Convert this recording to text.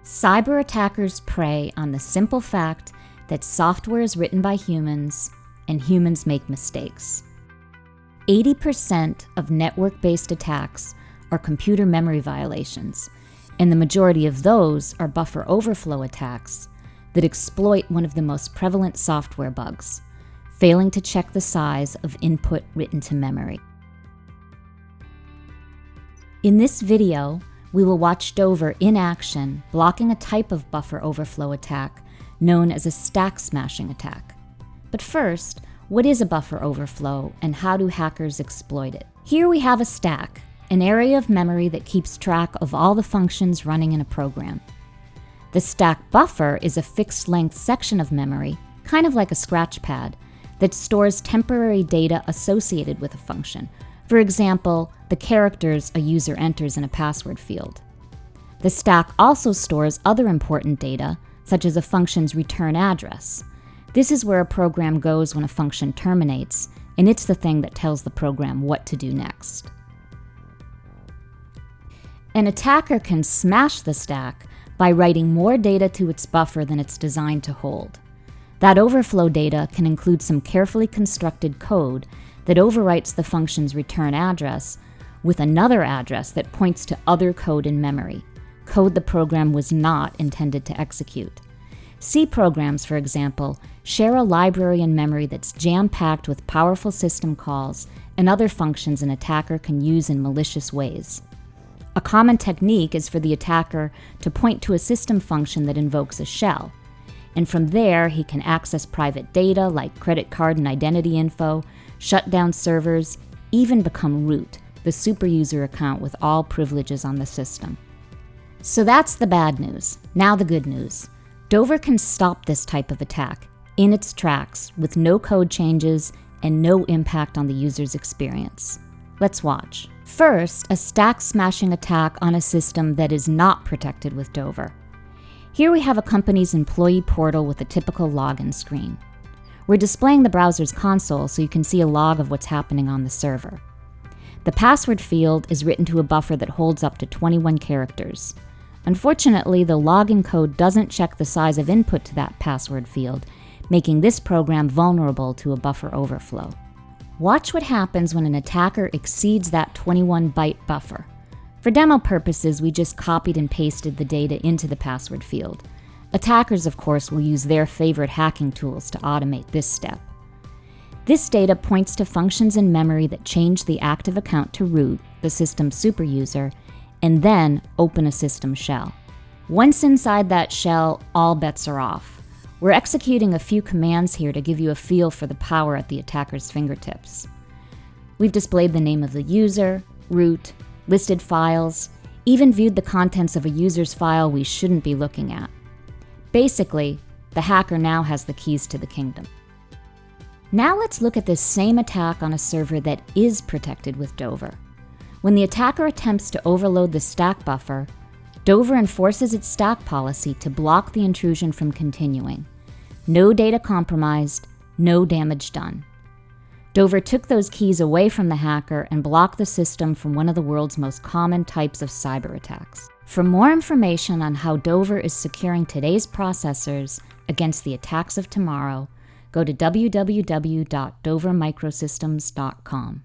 Cyber attackers prey on the simple fact that software is written by humans and humans make mistakes. 80% of network-based attacks are computer memory violations, and the majority of those are buffer overflow attacks that exploit one of the most prevalent software bugs, failing to check the size of input written to memory. In this video, we will watch Dover in action blocking a type of buffer overflow attack known as a stack smashing attack. But first, what is a buffer overflow and how do hackers exploit it? Here we have a stack, an area of memory that keeps track of all the functions running in a program. The stack buffer is a fixed length section of memory, kind of like a scratch pad, that stores temporary data associated with a function. For example, the characters a user enters in a password field. The stack also stores other important data, such as a function's return address. This is where a program goes when a function terminates, and it's the thing that tells the program what to do next. An attacker can smash the stack by writing more data to its buffer than it's designed to hold. That overflow data can include some carefully constructed code that overwrites the function's return address with another address that points to other code in memory, code the program was not intended to execute. C programs, for example, share a library in memory that's jam-packed with powerful system calls and other functions an attacker can use in malicious ways. A common technique is for the attacker to point to a system function that invokes a shell, and from there he can access private data like credit card and identity info, shut down servers, even become root, the superuser account with all privileges on the system. So that's the bad news. Now the good news. Dover can stop this type of attack in its tracks with no code changes and no impact on the user's experience. Let's watch. First, a stack smashing attack on a system that is not protected with Dover. Here we have a company's employee portal with a typical login screen. We're displaying the browser's console so you can see a log of what's happening on the server. The password field is written to a buffer that holds up to 21 characters. Unfortunately, the login code doesn't check the size of input to that password field, making this program vulnerable to a buffer overflow. Watch what happens when an attacker exceeds that 21-byte buffer. For demo purposes, we just copied and pasted the data into the password field. Attackers, of course, will use their favorite hacking tools to automate this step. This data points to functions in memory that change the active account to root, the system's superuser, and then open a system shell. Once inside that shell, all bets are off. We're executing a few commands here to give you a feel for the power at the attacker's fingertips. We've displayed the name of the user, root, listed files, even viewed the contents of a user's file we shouldn't be looking at. Basically, the hacker now has the keys to the kingdom. Now let's look at this same attack on a server that is protected with Dover. When the attacker attempts to overload the stack buffer, Dover enforces its stack policy to block the intrusion from continuing. No data compromised, no damage done. Dover took those keys away from the hacker and blocked the system from one of the world's most common types of cyber attacks. For more information on how Dover is securing today's processors against the attacks of tomorrow, go to www.dovermicrosystems.com.